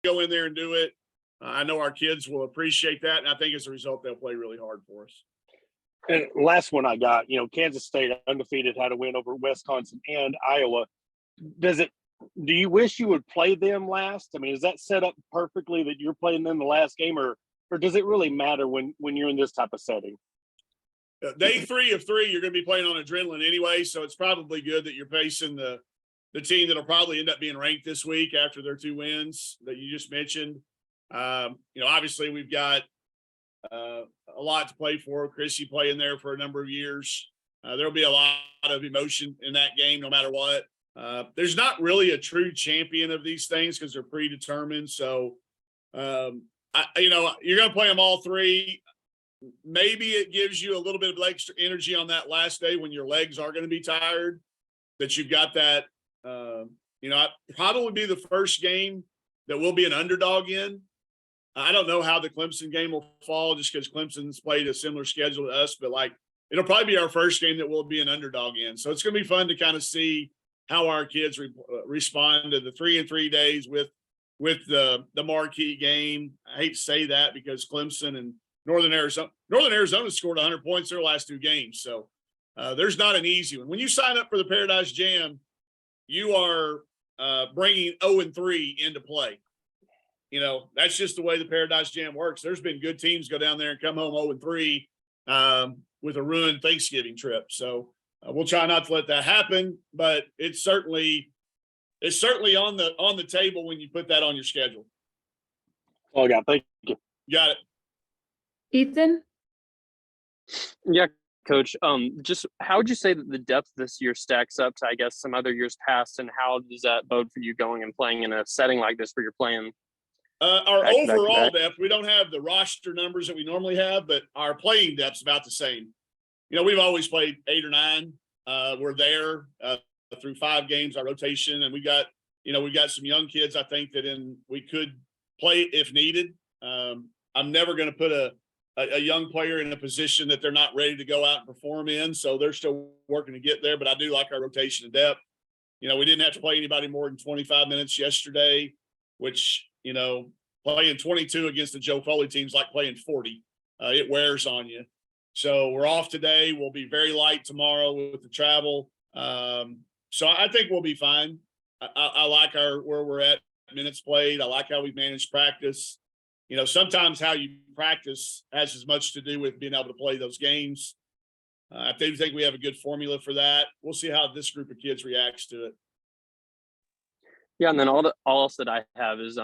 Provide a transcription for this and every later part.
go in there and do it. I know our kids will appreciate that, and I think as a result, they'll play really hard for us. And last one I got, Kansas State undefeated had a win over Wisconsin and Iowa. Do you wish you would play them last? I mean, is that set up perfectly that you're playing them the last game, or does it really matter when you're in this type of setting? Day 3 of 3, you're going to be playing on adrenaline anyway, so it's probably good that you're facing the team that'll probably end up being ranked this week after their 2 wins that you just mentioned. Obviously we've got a lot to play for. Chrissy playing there for a number of years. There'll be a lot of emotion in that game no matter what. There's not really a true champion of these things because they're predetermined. So, you're going to play them all 3. Maybe it gives you a little bit of extra energy on that last day when your legs are going to be tired, that you've got that, probably be the first game that will be an underdog in. I don't know how the Clemson game will fall just because Clemson's played a similar schedule to us, but it'll probably be our first game that we'll be an underdog in. So it's going to be fun to kind of see how our kids respond to the 3 and 3 days with the marquee game. I hate to say that because Clemson and Northern Arizona scored 100 points their last 2 games. So there's not an easy one. When you sign up for the Paradise Jam, you are bringing 0 and 3 into play. That's just the way the Paradise Jam works. There's been good teams go down there and come home 0 and 3 with a ruined Thanksgiving trip. So we'll try not to let that happen, but it's certainly on the table when you put that on your schedule. Oh, yeah. Thank you. Got it. Ethan? Yeah, Coach. Just how would you say that the depth this year stacks up to, I guess, some other years past, and how does that bode for you going and playing in a setting like this where you're playing? Our overall depth, we don't have the roster numbers that we normally have, but our playing depth's about the same. We've always played 8 or 9. We're there through 5 games, our rotation, and we've got some young kids. I think that we could play if needed. I'm never going to put a young player in a position that they're not ready to go out and perform in. So they're still working to get there, but I do like our rotation and depth. We didn't have to play anybody more than 25 minutes yesterday, which, playing 22 against the Joe Foley team's like playing 40. It wears on you. So we're off today. We'll be very light tomorrow with the travel. So I think we'll be fine. I like where we're at minutes played. I like how we've managed practice. Sometimes how you practice has as much to do with being able to play those games. I do think we have a good formula for that. We'll see how this group of kids reacts to it. Yeah, and then all else that I have is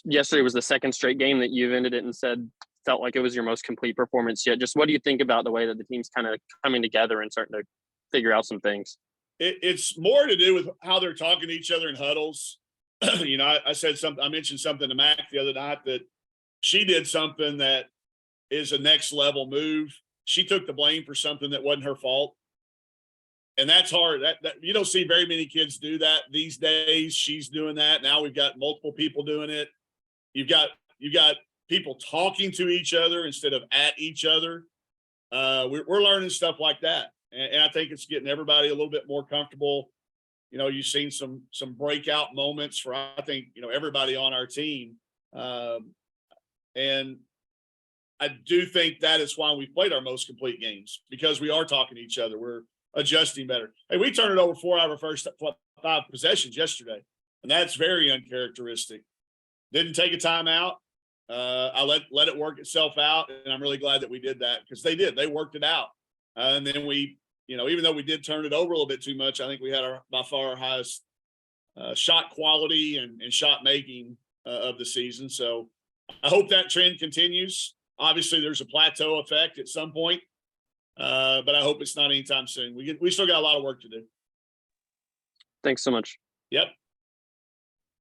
yesterday was the second straight game that you've ended it and said felt like it was your most complete performance yet. Just what do you think about the way that the team's kind of coming together and starting to figure out some things? It's more to do with how they're talking to each other in huddles. I said something. I mentioned something to Mac the other night that she did something that is a next level move. She took the blame for something that wasn't her fault. And that's hard. That you don't see very many kids do that these days. She's doing that. Now we've got multiple people doing it. You've got people talking to each other instead of at each other. We're learning stuff like that. And I think it's getting everybody a little bit more comfortable. You've seen some breakout moments for, I think, everybody on our team. And I do think that is why we've played our most complete games, because we are talking to each other. We're adjusting better. Hey, we turned it over 4 out of our first 5 possessions yesterday, and that's very uncharacteristic. Didn't take a timeout. I let it work itself out, and I'm really glad that we did that because they did. They worked it out. And then we, even though we did turn it over a little bit too much, I think we had by far our highest shot quality and shot making of the season. So I hope that trend continues. Obviously, there's a plateau effect at some point, but I hope it's not anytime soon. We still got a lot of work to do. Thanks so much. Yep.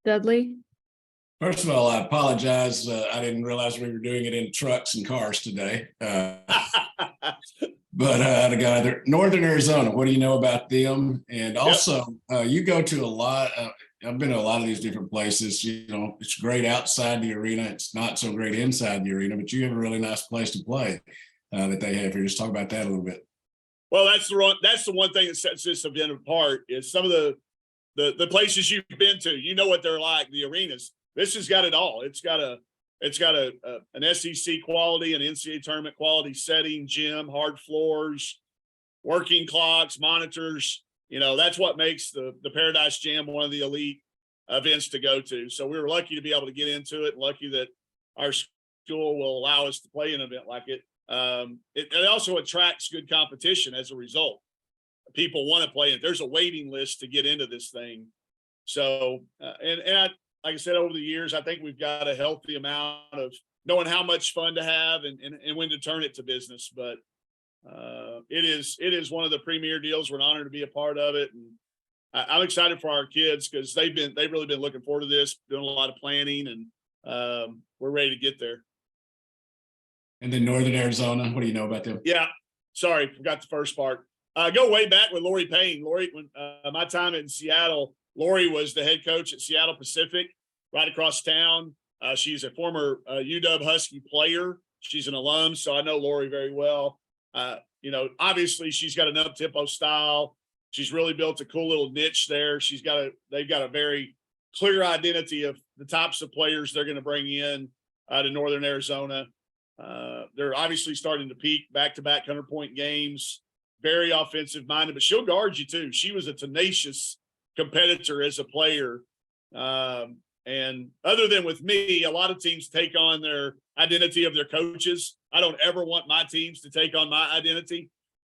Dudley? First of all, I apologize. I didn't realize we were doing it in trucks and cars today. But the guy there, Northern Arizona, what do you know about them? And also, you go to a lot. I've been to a lot of these different places. It's great outside the arena. It's not so great inside the arena, but you have a really nice place to play that they have here. Just talk about that a little bit. Well, that's the one thing that sets this event apart is some of the places you've been to. You know what they're like, the arenas. this has got it all. It's got an SEC quality, an NCAA tournament quality setting, gym, hard floors, working clocks, monitors. That's what makes the Paradise Jam one of the elite events to go to. So we were lucky to be able to get into it. Lucky that our school will allow us to play an event like it. It also attracts good competition as a result. People want to play it. There's a waiting list to get into this thing. So, like I said, over the years, I think we've got a healthy amount of knowing how much fun to have and when to turn it to business. But it is one of the premier deals. We're an honor to be a part of it. And I'm excited for our kids because they've really been looking forward to this, doing a lot of planning, and we're ready to get there. And then Northern Arizona, what do you know about them? Yeah. Sorry, forgot the first part. Go way back with Lori Payne. Lori, when my time in Seattle, Lori was the head coach at Seattle Pacific, right across town. She's a former UW Husky player. She's an alum, so I know Lori very well. Obviously she's got an up-tempo style. She's really built a cool little niche there. They've got a very clear identity of the types of players they're going to bring in to Northern Arizona. They're obviously starting to peak back-to-back 100-point games, very offensive minded, but she'll guard you too. She was a tenacious competitor as a player. And other than with me, a lot of teams take on their identity of their coaches. I don't ever want my teams to take on my identity.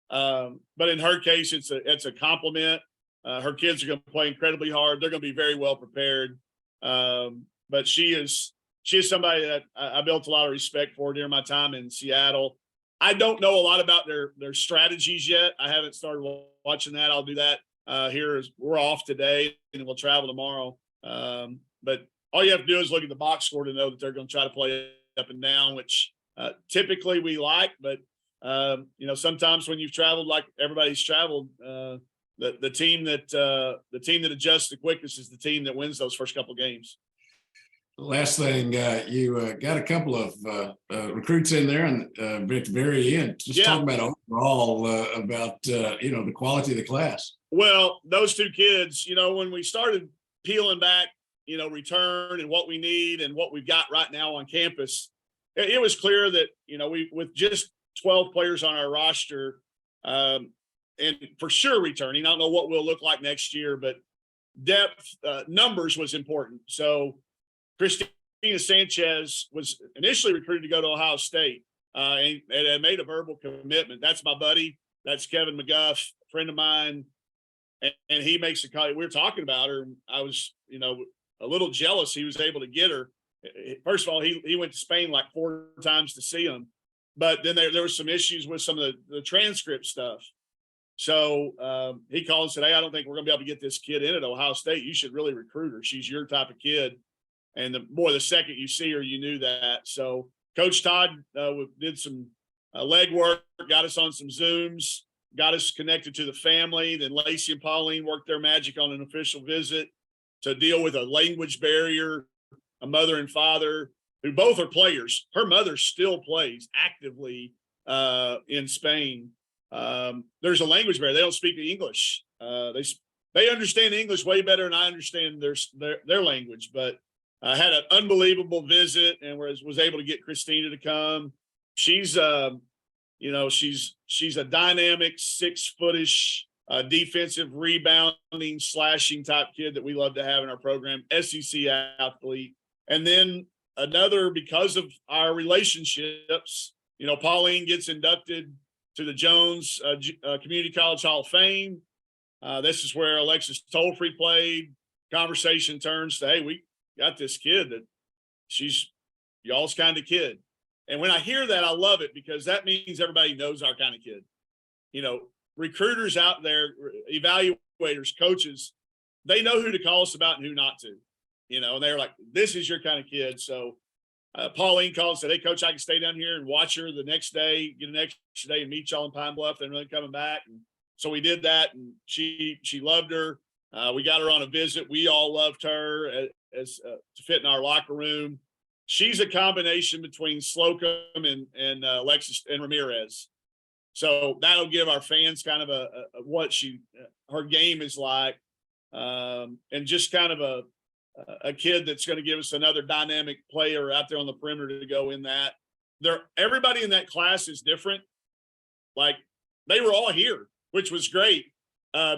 But in her case, it's a compliment. Her kids are going to play incredibly hard. They're going to be very well prepared. But she is somebody that I built a lot of respect for during my time in Seattle. I don't know a lot about their strategies yet. I haven't started watching that. I'll do that here as we're off today and we'll travel tomorrow. But all you have to do is look at the box score to know that they're going to try to play up and down, which typically we like. But sometimes when you've traveled like everybody's traveled, the team that adjusts the quickest is the team that wins those first couple of games. Last thing, you got a couple of recruits in there, and at the very end, just talk about overall about the quality of the class. Well, those two kids, when we started peeling back, return and what we need and what we've got right now on campus, it was clear that we with just 12 players on our roster, and for sure returning. I don't know what we'll look like next year, but depth numbers was important. So Christina Sanchez was initially recruited to go to Ohio State and had made a verbal commitment. That's my buddy. That's Kevin McGuff, a friend of mine. And he makes a call. We were talking about her. And I was, a little jealous he was able to get her. First of all, he went to Spain like 4 times to see him. But then there was some issues with some of the transcript stuff. So he called and said, hey, I don't think we're going to be able to get this kid in at Ohio State. You should really recruit her. She's your type of kid. And the second you see her, you knew that. So Coach Todd did some legwork, got us on some Zooms, got us connected to the family. Then Lacey and Pauline worked their magic on an official visit to deal with a language barrier, a mother and father who both are players. Her mother still plays actively in Spain. There's a language barrier. They don't speak the English. They understand English way better than I understand their language, but I had an unbelievable visit and was able to get Christina to come. She's she's a dynamic 6-footish defensive rebounding, slashing type kid that we love to have in our program, SEC athlete. And then another, because of our relationships, Pauline gets inducted to the Jones Community College Hall of Fame. This is where Alexis Tolfree played. Conversation turns to, hey, we got this kid that she's y'all's kind of kid. And when I hear that, I love it because that means everybody knows our kind of kid. Recruiters out there, evaluators, coaches, they know who to call us about and who not to, and they're like, this is your kind of kid. So Pauline called and said, hey, coach, I can stay down here and watch her the next day, get an extra day and meet y'all in Pine Bluff and really coming back. And so we did that and she loved her. We got her on a visit. We all loved her as to fit in our locker room. She's a combination between Slocum and Alexis and Ramirez. So that'll give our fans kind of a what her game is like, and just kind of a kid that's going to give us another dynamic player out there on the perimeter to go in that. Everybody in that class is different. Like they were all here, which was great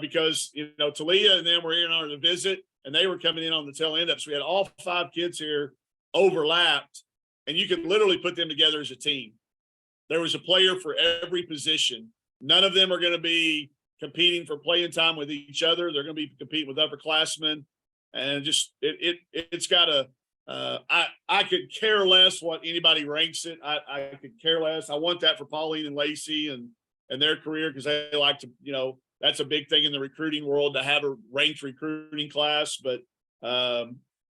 because, you know, Talia and them were in on the visit and they were coming in on the tail end up. So we had all 5 kids here overlapped and you could literally put them together as a team. There was a player for every position. None of them are going to be competing for playing time with each other. They're going to be competing with upperclassmen, and just it's got a. I could care less what anybody ranks it. I could care less. I want that for Pauline and Lacey and their career because they like to, you know, that's a big thing in the recruiting world to have a ranked recruiting class. But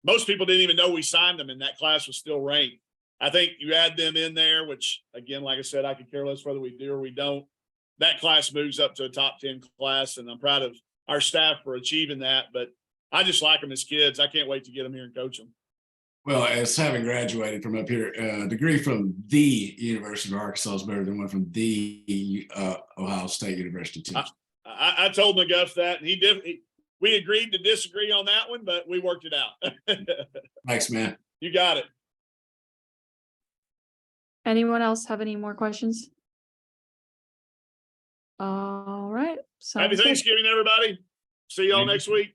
most people didn't even know we signed them, and that class was still ranked. I think you add them in there, which again, like I said, I could care less whether we do or we don't. That class moves up to a top 10 class, and I'm proud of our staff for achieving that. But I just like them as kids. I can't wait to get them here and coach them. Well, as having graduated from up here, a degree from the University of Arkansas is better than one from the Ohio State University too. I told McGuff that, and he did. We agreed to disagree on that one, but we worked it out. Thanks, man. You got it. Anyone else have any more questions? All right. Happy sounds good. Thanksgiving, everybody. See y'all Thank you. next week.